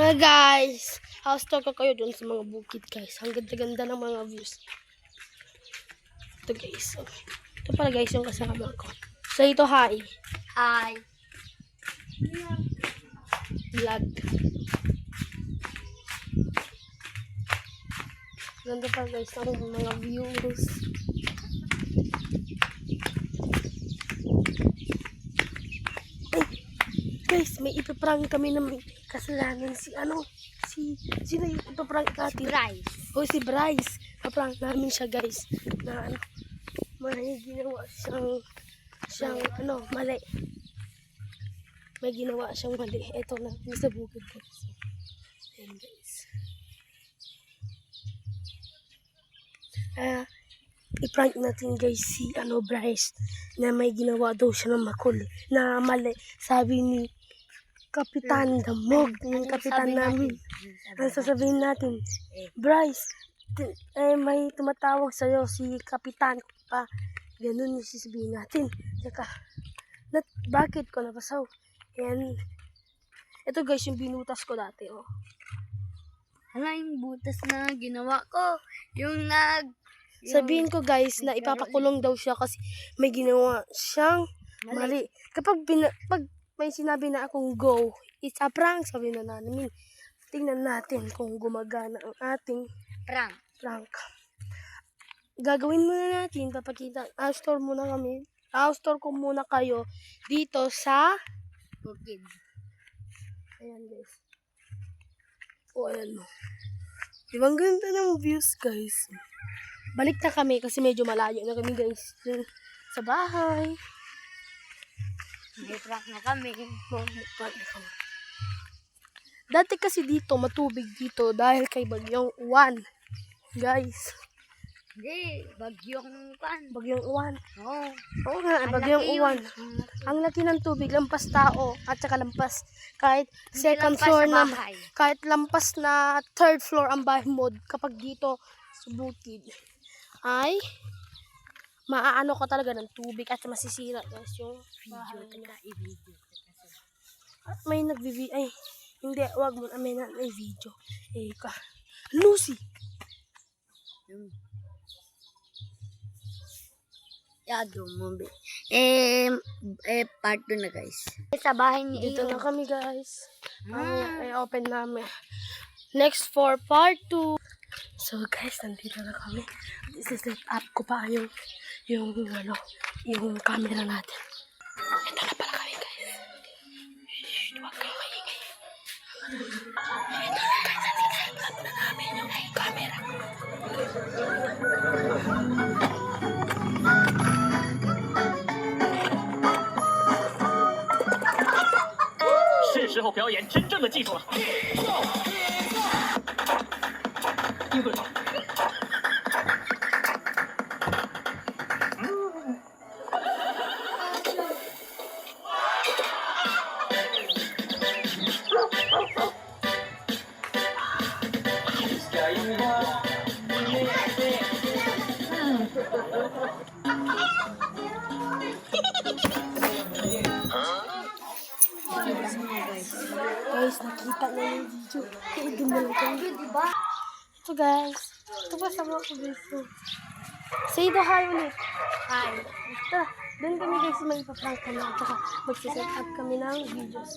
Hello guys! House tour ko kayo dun sa mga bukid guys. Ang ganda-ganda ng mga views. Ito guys. Ito pala guys yung kasama ko. So ito hi. Hi. Vlog. Ganda pa guys ang mga views. Ay, guys, may ipaprank kami na may kasalanan sino yung ipaprank natin? Bryce. O si Bryce. Paprank namin siya guys na may ginawa siyang mali. May ginawa siyang mali. Ito na, sa bukid guys. Ayan guys. I-prank natin guys si Bryce na may ginawa daw siya na mali. Sabi ni Kapitan Damog, yung kapitan namin. Ang sasabihin natin, Bryce, may tumatawag sa'yo si Kapitan pa. Ganun yung sasabihin natin. Tsaka, bakit ko napasaw? Yan. Ito guys, yung binutas ko dati. Oh. Hala, yung butas na ginawa ko. Sabihin ko guys na ipapakulong daw siya kasi may ginawa siyang mali. Kapag pag may sinabi na akong go, it's a prank, sabi na namin. Tingnan natin kung gumagana ang ating prank. Gagawin muna natin, papakita. House-tour muna kami. House-tour ko muna kayo dito sa bukid. Ayan guys. O ayan mo. Diba ang ganda ng views guys. Balik na kami kasi medyo malayo na kami guys. Dun sa bahay. May prank na kami. Prank na kami. Dati kasi dito, matubig dito dahil kay Bagyong Uwan. Guys. Hindi, Bagyong Uwan. Oo. Oo nga, Bagyong Uwan. Ang laki ng tubig, lampas tao at saka lampas kahit second floor na, kahit lampas na third floor ang bahay mo kapag dito sa bukid ay maaano ka talaga ng tubig at masisira guys yung video. May ay hindi, wag mo may video. Lucy. Yado mo be. Part 2 na guys. Sa bahay ni Dito na kami guys. Open namin. Next for part 2. So guys, nandito na kami. Set up ko pa yung camera natin. Ito na pala kami guys. Shh, huwag kayo maingay. Ito na guys, set up na namin yung camera. 是时候表演真正的技术了。应对好。Guys, nakita na yung video. Doon na lang kami. Diba? Ito guys. Ito pa sama ko guys. Say the hi ulit. Hi. Ito. Doon kami guys mag-ipaprank kami. At saka magsiset up kami ng videos.